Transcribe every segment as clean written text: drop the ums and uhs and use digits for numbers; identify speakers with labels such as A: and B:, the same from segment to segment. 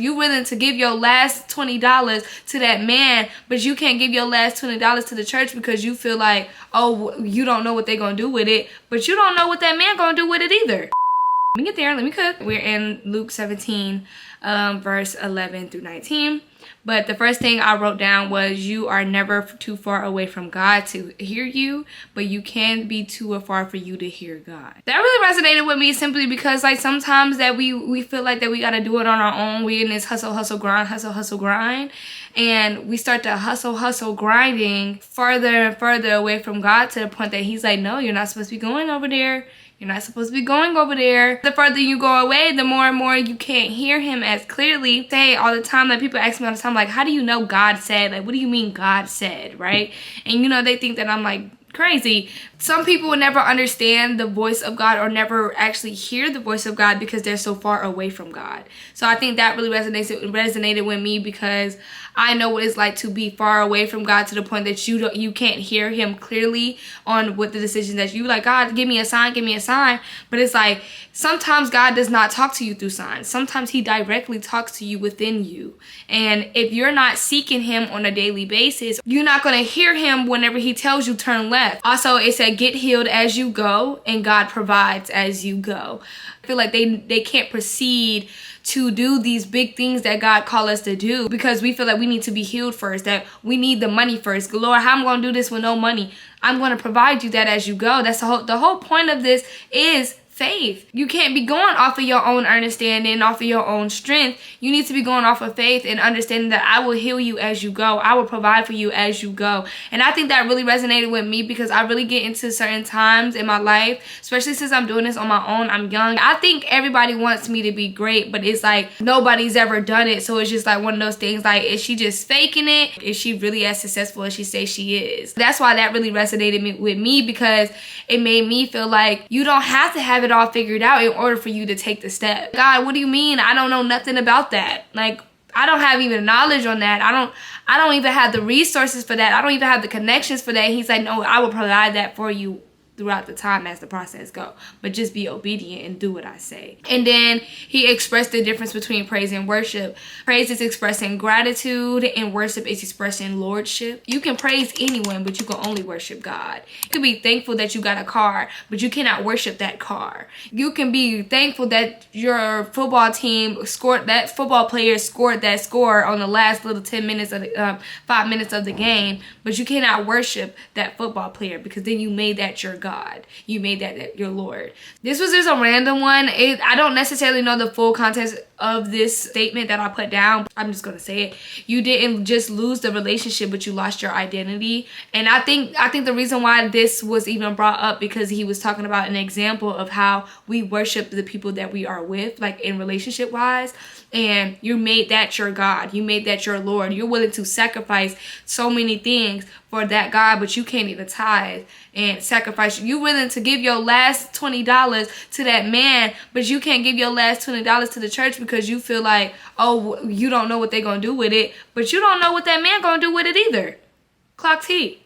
A: You willing to give your last $20 to that man, but you can't give your last $20 to the church because you feel like, oh, you don't know what they're going to do with it, but you don't know what that man going to do with it either. Let me get there. Let me cook. We're in Luke 17, verse 11 through 19. But the first thing I wrote down was, you are never too far away from God to hear you, but you can be too far for you to hear God. That really resonated with me simply because like sometimes that we feel like that we got to do it on our own. We in this hustle, grind. And we start to hustle, grinding further and further away from God to the point that he's like, no, you're not supposed to be going over there. You're not supposed to be going over there. The further you go away, the more and more you can't hear him as clearly. Say all the time, like people ask me all the time, like, how do you know God said? Like, what do you mean God said, right? And you know, they think that I'm like crazy. Some people will never understand the voice of God or never actually hear the voice of God because they're so far away from God. So I think that really resonated with me because I know what it's like to be far away from God to the point that you can't hear him clearly on what the decisions that you like, God, give me a sign, give me a sign. But it's like sometimes God does not talk to you through signs. Sometimes he directly talks to you within you. And if you're not seeking him on a daily basis, you're not going to hear him whenever he tells you turn left. Also, it said get healed as you go and God provides as you go. I feel like they can't proceed to do these big things that God called us to do because we feel like we need to be healed first, that we need the money first. Lord, how am I going to do this with no money? I'm going to provide you that as you go. That's the whole point of this is faith. You can't be going off of your own understanding, off of your own strength. You need to be going off of faith and understanding that I will heal you as you go. I will provide for you as you go. And I think that really resonated with me because I really get into certain times in my life, especially since I'm doing this on my own. I'm young. I think everybody wants me to be great, but it's like nobody's ever done it. So it's just like one of those things like, is she just faking it? Is she really as successful as she says she is? That's why that really resonated with me because it made me feel like you don't have to have it all figured out in order for you to take the step. God, what do you mean? I don't know nothing about that. Like, I don't have even knowledge on that. I don't even have the resources for that. I don't even have the connections for that. He's like, no, I will provide that for you throughout the time as the process go, but just be obedient and do what I say. And then he expressed the difference between praise and worship. Praise is expressing gratitude and worship is expressing lordship. You can praise anyone, but you can only worship God. You can be thankful that you got a car, but you cannot worship that car. You can be thankful that your football team scored, that football player scored that score on the last little 10 minutes of the 5 minutes of the game, but you cannot worship that football player because then you made that your God. You made that your Lord. This was just a random one. I don't necessarily know the full context of this statement that I put down. I'm just gonna say it. You didn't just lose the relationship, but you lost your identity. And I think the reason why this was even brought up because he was talking about an example of how we worship the people that we are with, like in relationship wise. And you made that your God. You made that your Lord. You're willing to sacrifice so many things for that God, but you can't even tithe and sacrifice. You're willing to give your last $20 to that man, but you can't give your last $20 to the church because you feel like, oh, you don't know what they're going to do with it, but you don't know what that man going to do with it either. Clock T.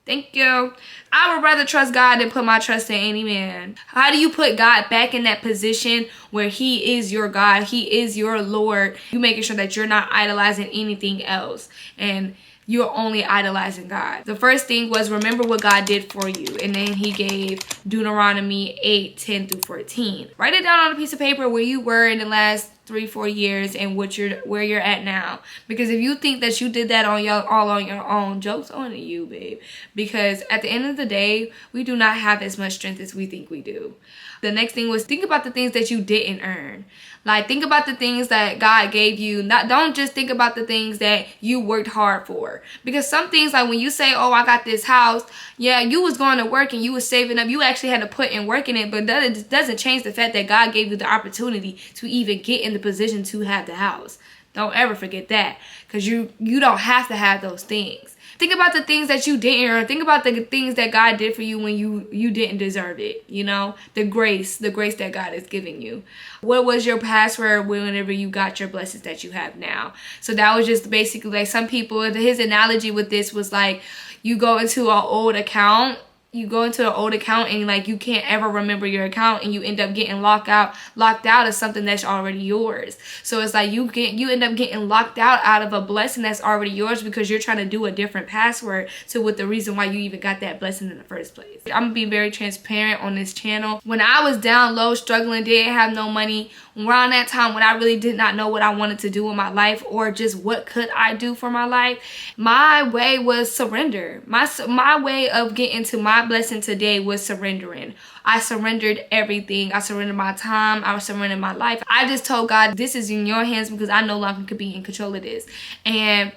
A: Thank you. I would rather trust God than put my trust in any man. How do you put God back in that position where he is your God? He is your Lord. You making sure that you're not idolizing anything else. And you're only idolizing God. The first thing was remember what God did for you. And then he gave Deuteronomy 8:10-14. Write it down on a piece of paper where you were in the last 3-4 years and where you're at now. Because if you think that you did that all on your own, joke's on you, babe. Because at the end of the day, we do not have as much strength as we think we do. The next thing was think about the things that you didn't earn. Like, think about the things that God gave you. Don't just think about the things that you worked hard for. Because some things, like when you say, oh, I got this house, yeah, you was going to work and you was saving up. You actually had to put in work in it. But that doesn't change the fact that God gave you the opportunity to even get in the position to have the house. Don't ever forget that. Because you don't have to have those things. Think about the things that you didn't earn. Think about the things that God did for you when you didn't deserve it. You know, the grace that God is giving you. What was your password whenever you got your blessings that you have now? So that was just basically like some people, his analogy with this was like you go into an old account. you go into an old account and like you can't ever remember your account, and you end up getting locked out of something that's already yours. So it's like you end up getting locked out of a blessing that's already yours because you're trying to do a different password to what the reason why you even got that blessing in the first place. I'm gonna be very transparent on this channel. When I was down low, struggling, didn't have no money, around that time when I really did not know what I wanted to do in my life or just what could I do for my life, my way was surrender. My way of getting to my blessing today was surrendering. I surrendered everything. I surrendered my time. I surrendered my life. I just told God, this is in your hands because I no longer could be in control of this. And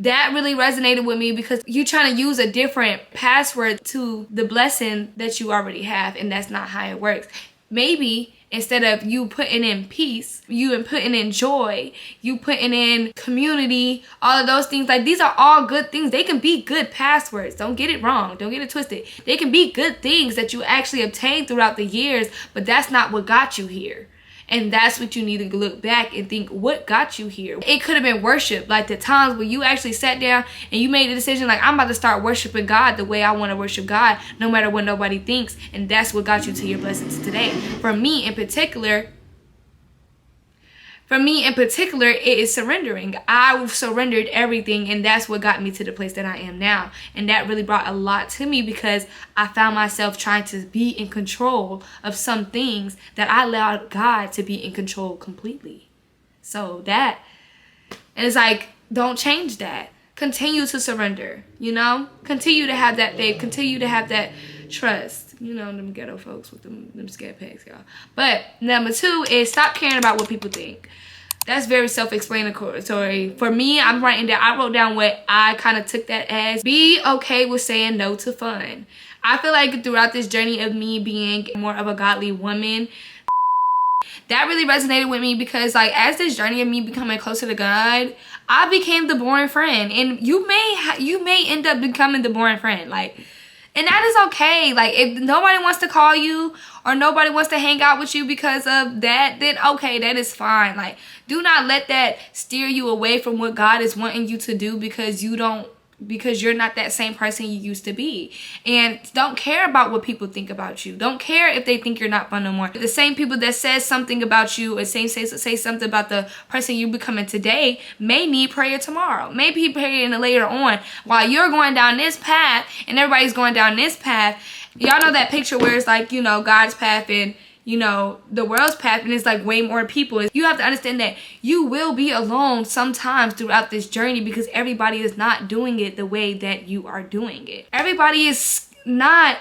A: that really resonated with me because you're trying to use a different password to the blessing that you already have, and that's not how it works. Maybe instead of you putting in peace, you putting in joy, you putting in community, all of those things, like these are all good things. They can be good passwords. Don't get it wrong. Don't get it twisted. They can be good things that you actually obtained throughout the years, but that's not what got you here. And that's what you need to look back and think, what got you here? It could have been worship, like the times where you actually sat down and you made a decision like, I'm about to start worshiping God the way I want to worship God, no matter what nobody thinks. And that's what got you to your blessings today. For me in particular, it is surrendering. I surrendered everything, and that's what got me to the place that I am now. And that really brought a lot to me because I found myself trying to be in control of some things that I allowed God to be in control completely. So that, and it's like, don't change that. Continue to surrender, you know? Continue to have that faith. Continue to have that trust. You know, them ghetto folks with them scared packs, y'all. But number 2 is stop caring about what people think. That's very self-explanatory. For me, I wrote down what I kind of took that as. Be okay with saying no to fun. I feel like throughout this journey of me being more of a godly woman, that really resonated with me because like as this journey of me becoming closer to God, I became the boring friend. And you may end up becoming the boring friend. Like, and that is okay. Like, if nobody wants to call you or nobody wants to hang out with you because of that, then okay, that is fine. Like, do not let that steer you away from what God is wanting you to do because you're not that same person you used to be. And don't care about what people think about you. Don't care if they think you're not fun no more. The same people that says something about you or say something about the person you're becoming today may need prayer tomorrow. Maybe prayer later on while you're going down this path and everybody's going down this path. Y'all know that picture where it's like, you know, God's path and, you know, the world's path, and it's like way more people. You have to understand that you will be alone sometimes throughout this journey because everybody is not doing it the way that you are doing it. Everybody is not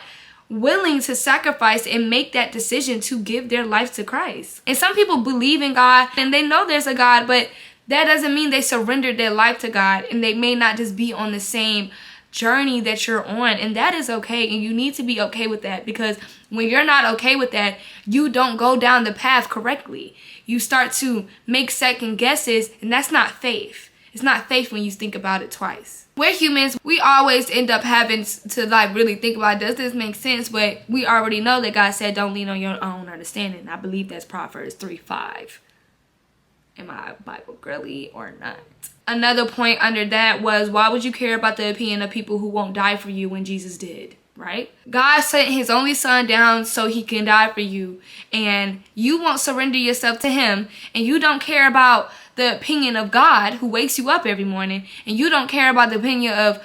A: willing to sacrifice and make that decision to give their life to Christ. And some people believe in God and they know there's a God, but that doesn't mean they surrendered their life to God, and they may not just be on the same journey that you're on, and that is okay. And you need to be okay with that, because when you're not okay with that, you don't go down the path correctly. You start to make second guesses, and that's not faith. It's not faith when you think about it twice. We're humans. We always end up having to like really think about, does this make sense? But we already know that God said don't lean on your own understanding. I believe that's Proverbs 3:5. Am I a Bible girly or not? Another point under that was, why would you care about the opinion of people who won't die for you when Jesus did, right? God sent his only son down so he can die for you, and you won't surrender yourself to him, and you don't care about the opinion of God who wakes you up every morning, and you don't care about the opinion of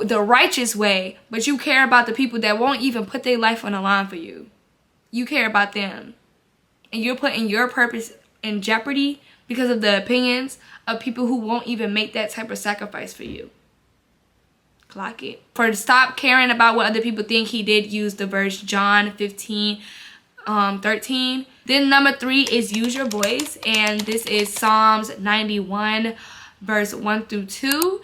A: the righteous way, but you care about the people that won't even put their life on the line for you. You care about them, and you're putting your purpose in jeopardy because of the opinions of people who won't even make that type of sacrifice for you. Clock it. For stop caring about what other people think, he did use the verse John 15:13. Then number 3 is use your voice, and this is Psalms 91 verse 1-2.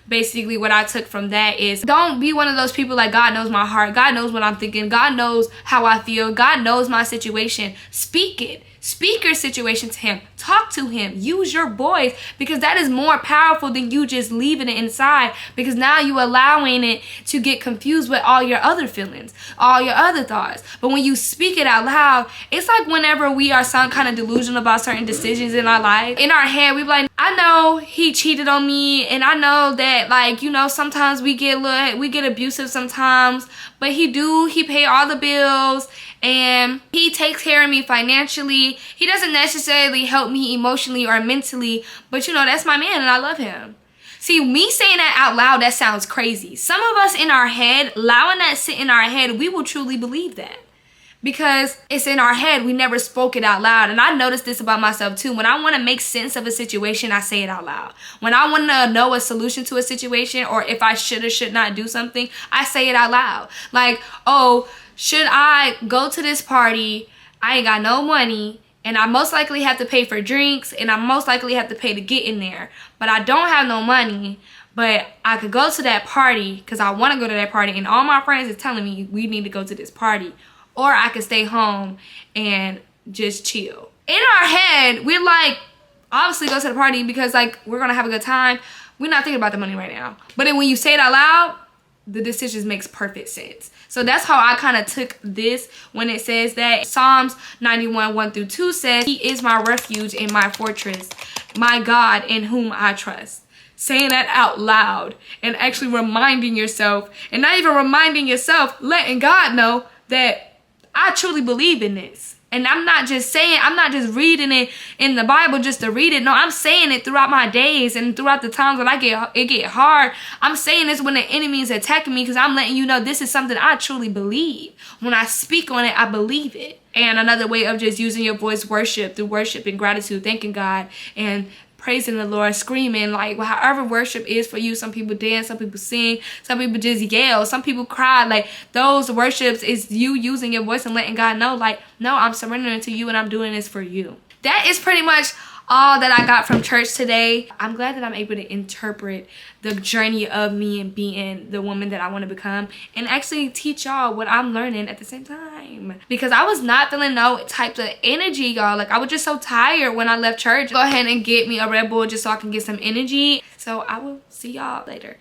A: Basically what I took from that is, don't be one of those people like, God knows my heart, God knows what I'm thinking, God knows how I feel, God knows my situation. Speak it. Speak your situation to him. Talk to him. Use your voice, because that is more powerful than you just leaving it inside, because now you allowing it to get confused with all your other feelings, all your other thoughts. But when you speak it out loud, it's like whenever we are some kind of delusional about certain decisions in our life, in our head, we be like, I know he cheated on me, and I know that, like, you know, sometimes we get abusive sometimes, but he pay all the bills, and he takes care of me financially. He doesn't necessarily help me emotionally or mentally, but you know, that's my man and I love him. See, me saying that out loud, that sounds crazy. Some of us in our head, allowing that sit in our head, we will truly believe that. Because it's in our head, we never spoke it out loud. And I noticed this about myself too. When I want to make sense of a situation, I say it out loud. When I want to know a solution to a situation, or if I should or should not do something, I say it out loud. Like, oh, should I go to this party? I ain't got no money, and I most likely have to pay for drinks, and I most likely have to pay to get in there. But I don't have no money. But I could go to that party because I want to go to that party, and all my friends is telling me we need to go to this party. Or I could stay home and just chill. In our head, we're like, obviously go to the party because, like, we're going to have a good time. We're not thinking about the money right now. But then when you say it out loud, the decision makes perfect sense. So that's how I kind of took this when it says that. Psalms 91, 1-2 says, he is my refuge and my fortress, my God in whom I trust. Saying that out loud and actually reminding yourself, and not even reminding yourself, letting God know that I truly believe in this. And I'm not just reading it in the Bible just to read it. No, I'm saying it throughout my days and throughout the times when it get hard. I'm saying this when the enemy is attacking me, because I'm letting you know this is something I truly believe. When I speak on it, I believe it. And another way of just using your voice, worship, through worship and gratitude, thanking God and praising the Lord, screaming, like, however worship is for you. Some people dance, some people sing, some people just yell, some people cry. Like, those worships is you using your voice and letting God know, like, no, I'm surrendering to you and I'm doing this for you. That is pretty much all that I got from church today. I'm glad that I'm able to interpret the journey of me and being the woman that I want to become, and actually teach y'all what I'm learning at the same time, because I was not feeling no type of energy, y'all. Like, I was just so tired when I left church. Go ahead and get me a Red Bull just so I can get some energy. So I will see y'all later.